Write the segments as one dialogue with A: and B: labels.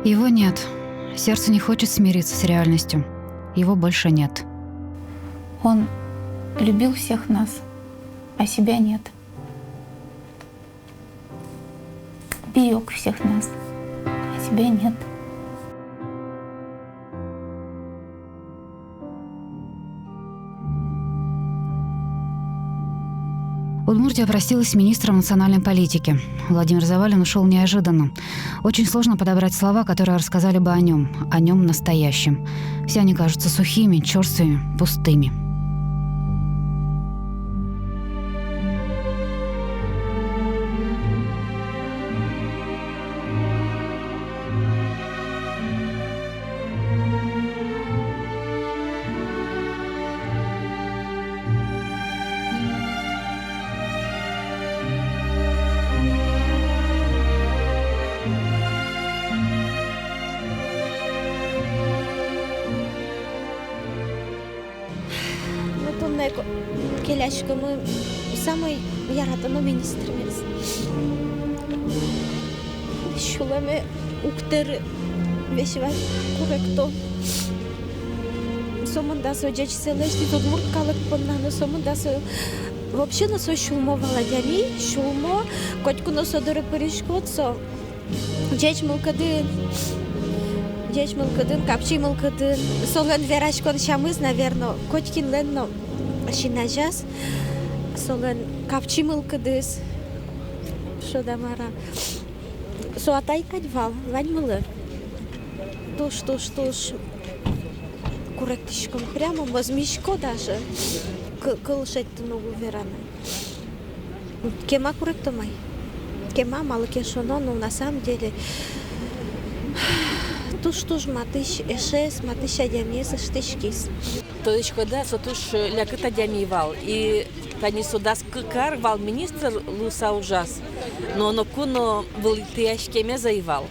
A: Его нет. Сердце не хочет смириться с реальностью. Его больше нет.
B: Он любил всех нас, а себя нет. Берег всех нас, а себя нет.
A: Удмуртия простилась с министром национальной политики. Владимир Завалин ушел неожиданно. Очень сложно подобрать слова, которые рассказали бы о нем настоящем. Все они кажутся сухими, черствыми, пустыми.
C: Келешко мы самый яратыны министрimiz. Şulame uktır veşvar korrekto. Somunda söyleyecek selesti Удмурткалык поннаны somunda вообще на со шулмо валадями, шулмо котькуно содоры перешкодсо. Джеч мылкадын, капчи мылкадын. Солен верашкон шамыз, наверное, котькин ленно Шинажас, солен капчи мылкадыс, шодамара. Суатай кадвал, вань мылы. Туш. Корректишком прямо, возмишко даже. Кылшет ногу вераны. Кема корректомай. Кема мало кешоно, но на самом деле туш матыш эшес, матыш адямес штышкис.
D: То шкода, що туж лякита дямівал. І тані судас кар вал міністр луса ужас. Но куно волитяшке ме заївал.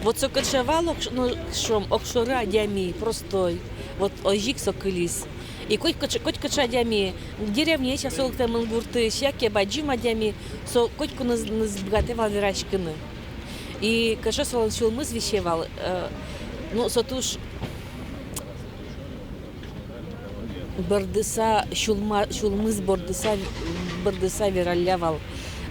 D: Вот сокачевало, ну шом окшора дямі простой. Вот ожик сокилис. І коть кача дямі деревні ще солкте мангурти, ще баджима дямі, со коть куно збгатевал вирашкини. І каже солон шулми звіщевал. Ну со туж Бардыса шулмыз бардыса вераллявал.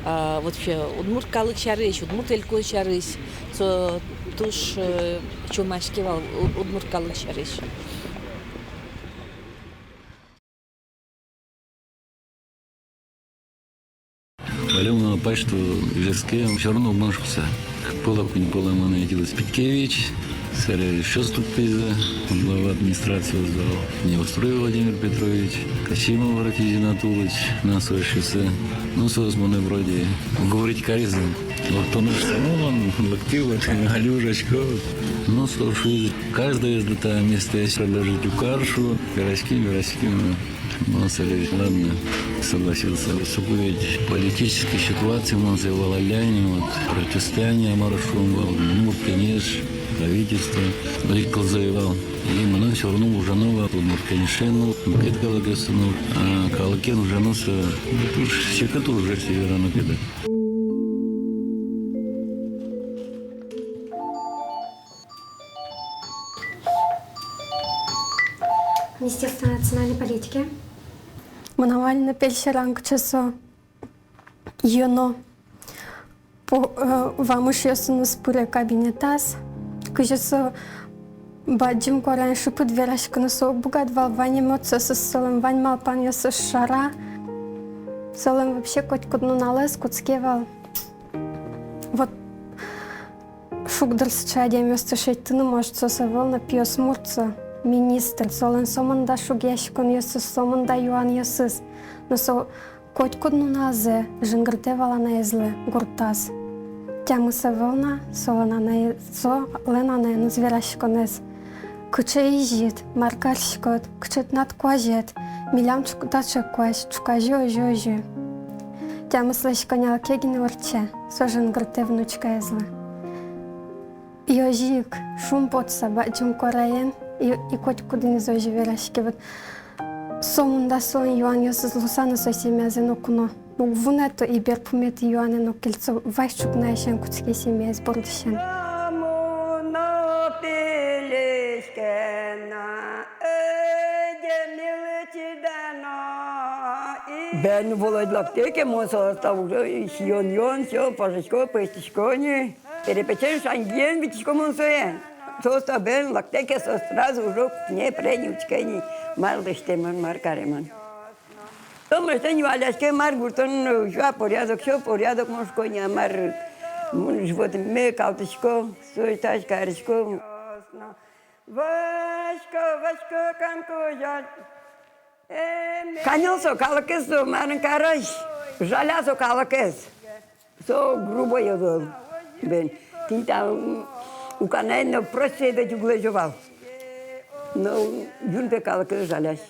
D: Вообще удмурткалык шарыш, удмурт элькой шарыш, со туш чумашкивал удмурткалык шарыш.
E: Полем на почту Верске, все равно мажется. Половку не поломано Идилась Питкевич. Сарай Шоступиза, глава администрации сдал. Неустроил Владимир Петрович, Касимов Ратизин Атулыч, на свое шоссе. Ну, созваны вроде говорить коризм. Вот он уж самому, лактива, галюшечка. Ну, слушай, каждое из этого места есть предложить укаршу, пирожки. Ну, Сарай, ладно, согласился усугубить политической ситуации. Он заявил о ляне, вот, противостояние маршрутом, Муркенеш. Правительство, Рикл заявал. И мы все равно уже новое, Муркенишену, Кеткалагасану, а Калакен уже носа, все которые уже севера напеда.
F: Министерство национальной политики.
G: Манавальна пельшеранг часо юно по вамуш ясуну спуре кабинетас. Кыжысы баджим коран шупыт верашкыны со бугат вал вань эмоциясы солым вань малпан ясы шара. Солым вообще котькудну налез куцкевал. Вот шугдырс чадем ясты шейтыны может сосавал на пьес мурца министр. Солым сомында шугяшкын ясы сомында юан ясыс. Но со котькудну назе жингртевала на езле гуртас. Тямыса волна, солона на зо, лена на назвірашконез. Куче іжіт, маркаршкот, кучет над кважет, мілям дача кваж, чука жо. Тямыса шконял кегін варче, сожен грте внучка езла. Йожик, шум потса, бачим кораен, и коть кудын зожи верашки. Вот сомунда солон юан ясыз лусана сосемязен окуно. Вунето и берпумет юане но кельцо вайчук наишен куцки семья сбордышен.
H: Ben Volodlak teke monsa tavuğu yon şo paşko pestişko ni. Перепечен шанген витишко монсоен. Соста ben лак теке со сразу уже не предючка ни марлыштеман маркареман. Дома что не валяшке мар гуртон шо порядок мошко не мар живот ме калтышко сойташ карышко. Вашко канко жал. Канел сокалакес со марн караш. Жаля сокалакес. Со грубо его. Ben, tinta o caneno procede de glejovал. Но юнте калка жалясь.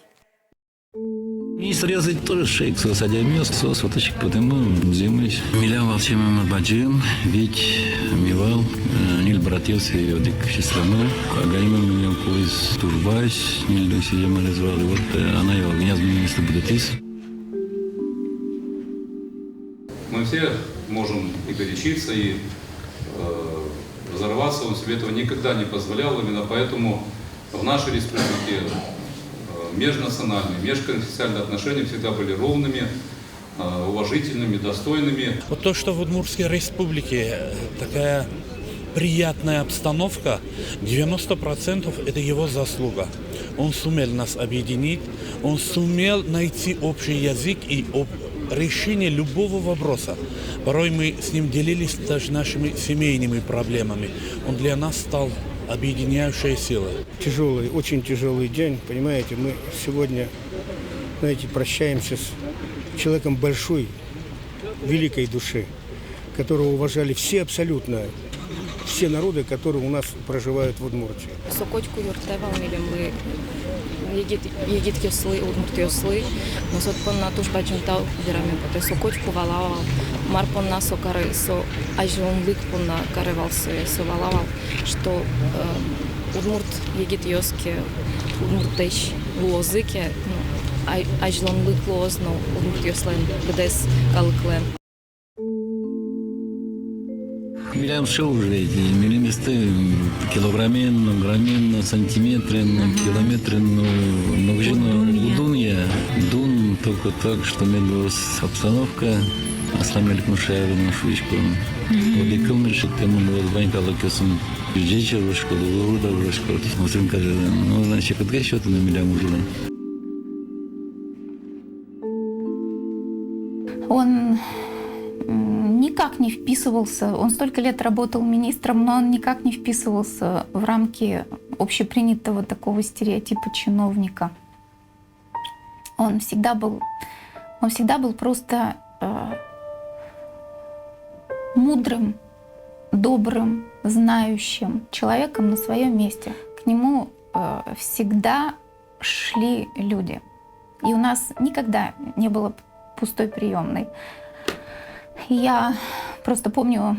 E: Министр язык тоже шейк, сосадямес, соточек, потому зимой милям волчем баджим, ведь мивал, нил братился и одик числами, а гаима меня поезд турбась, нил до сия малезвал, и вот она его гнязд министр будетис.
I: Мы все можем и горячиться, и взорваться, он себе этого никогда не позволял, именно поэтому в нашей республике межнациональные, межконфессиональные отношения всегда были ровными, уважительными, достойными.
J: Вот то, что в Удмуртской республике такая приятная обстановка, 90% это его заслуга. Он сумел нас объединить, он сумел найти общий язык и решение любого вопроса. Порой мы с ним делились даже нашими семейными проблемами. Он для нас стал объединяющей силой.
K: Тяжелый, очень тяжелый день, понимаете, мы сегодня, знаете, прощаемся с человеком большой, великой души, которого уважали все абсолютно, все народы, которые у нас проживают в Удмуртии.
L: Сокочку юртевал милимли, егит йосли, Удмурт йосли, но сот понна туш бачим тау дираме поте сокочку валавал, мар понна сокары со ажлон лик понна каревал со валавал, что Удмурт егит йоске, Удмуртеш лозыке, ажлон лик лоз, но Удмурт йослен бедес калклен.
E: Милям шел уже эти миллиметры, килограммен, граммен, сантиметрен, километрен, но уже дун только так, что медвос обстановка, осломили кнушаеву на швычку. Одекал мешек тему было банька лакесом бюджетчер в школу, уруда в школу. Мусин каже, ну значит, как счет на милям уже.
B: Он никак не вписывался, он столько лет работал министром, но он никак не вписывался в рамки общепринятого такого стереотипа чиновника. Он всегда был просто мудрым, добрым, знающим человеком на своем месте. К нему всегда шли люди. И у нас никогда не было пустой приемной. Я просто помню,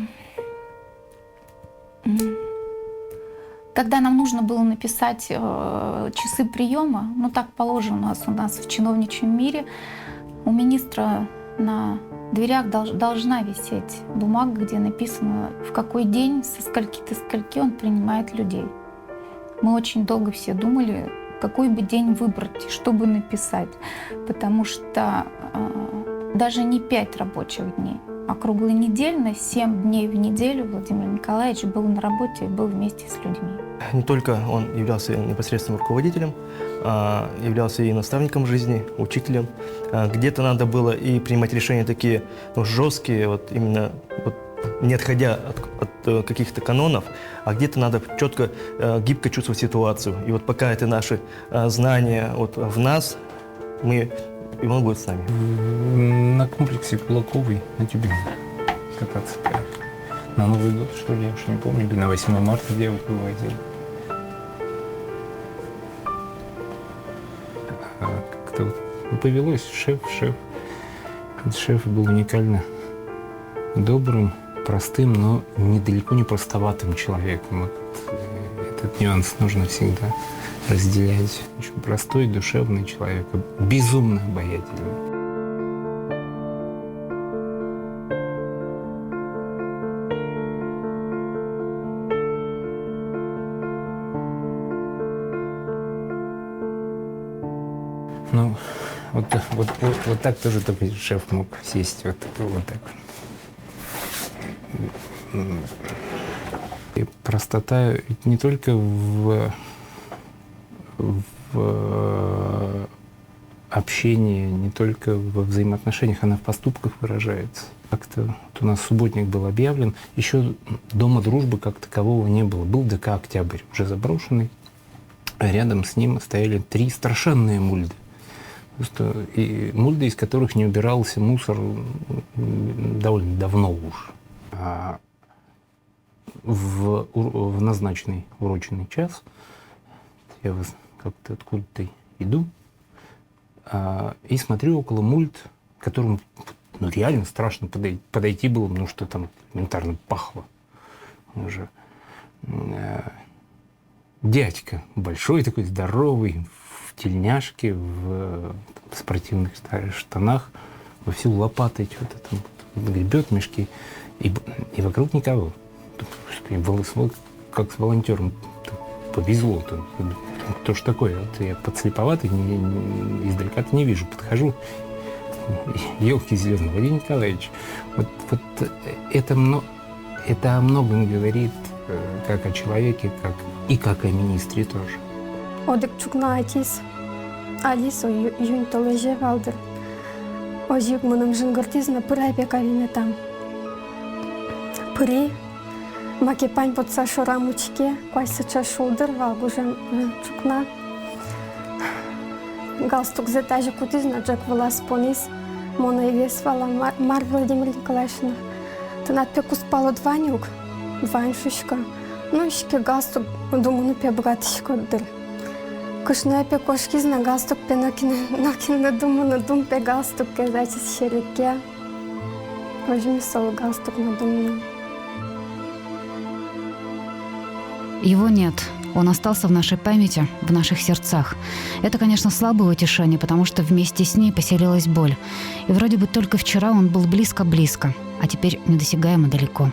B: когда нам нужно было написать часы приема, ну так положено у нас в чиновничьем мире, у министра на дверях должна висеть бумага, где написано, в какой день, со скольки до скольки он принимает людей. Мы очень долго все думали, какой бы день выбрать, чтобы написать, потому что даже не 5 рабочих дней, а круглонедельно, 7 дней в неделю Владимир Николаевич был на работе и был вместе с людьми.
M: Не только он являлся непосредственным руководителем, являлся и наставником жизни, учителем. Где-то надо было и принимать решения такие жесткие, вот именно вот, не отходя от каких-то канонов, а где-то надо четко, гибко чувствовать ситуацию. И вот пока это наши знания вот в нас, и он будет с нами.
N: На комплексе Кулаковой на Тюбинге кататься. На Новый год, что ли, я уж не помню, или на 8 марта девок вывозил. Как-то вот повелось, шеф. Этот шеф был уникально добрым, простым, но недалеко не простоватым человеком. Вот этот нюанс нужно всегда разделять. Очень простой, душевный человек, безумно обаятельный. Ну, Вот так тоже только шеф мог сесть. Вот так. И простота ведь не только в общении, не только во взаимоотношениях, она в поступках выражается. Как-то вот у нас субботник был объявлен, еще Дома дружбы как такового не было. Был ДК «Октябрь», уже заброшенный, а рядом с ним стояли 3 страшенные мульды. И мульды, из которых не убирался мусор довольно давно уж. А в назначенный уроченный час я как-то откуда-то иду и смотрю около мульд, которым реально страшно подойти было, потому что там элементарно пахло уже. Дядька большой такой, здоровый, в тельняшке, в спортивных штанах, вовсю лопатой что-то там гребет мешки, и вокруг никого. Как с волонтером повезло. Кто ж такой? Вот я подслеповатый, издалека-то не вижу. Подхожу, елки зеленые, Владимир Николаевич. Вот это о многом говорит, как о человеке, как о министре тоже.
G: Одек чукна айтис, Алисо юнь толеже валдыр. Ожик мыным жынгыртизна пырай пекавине там. Пыри, макепань подса шорамучке, квайсыча шулдыр валгужем чукна. Галстук зетажи кутизна джек вылаз понис, мона и весвала Мар Владимир Николаевична. Ты надпеку спало дванюк, дваншушка. Ну, ищке галстук, думаю, ну пе братишко дыр. Кышная пе кошкизна галстук пе накине думаю, на дум пе галстук казать из щереке. Возьми соло галстук на думаю.
A: Его нет. Он остался в нашей памяти, в наших сердцах. Это, конечно, слабое утешение, потому что вместе с ней поселилась боль. И вроде бы только вчера он был близко-близко, а теперь недосягаемо далеко.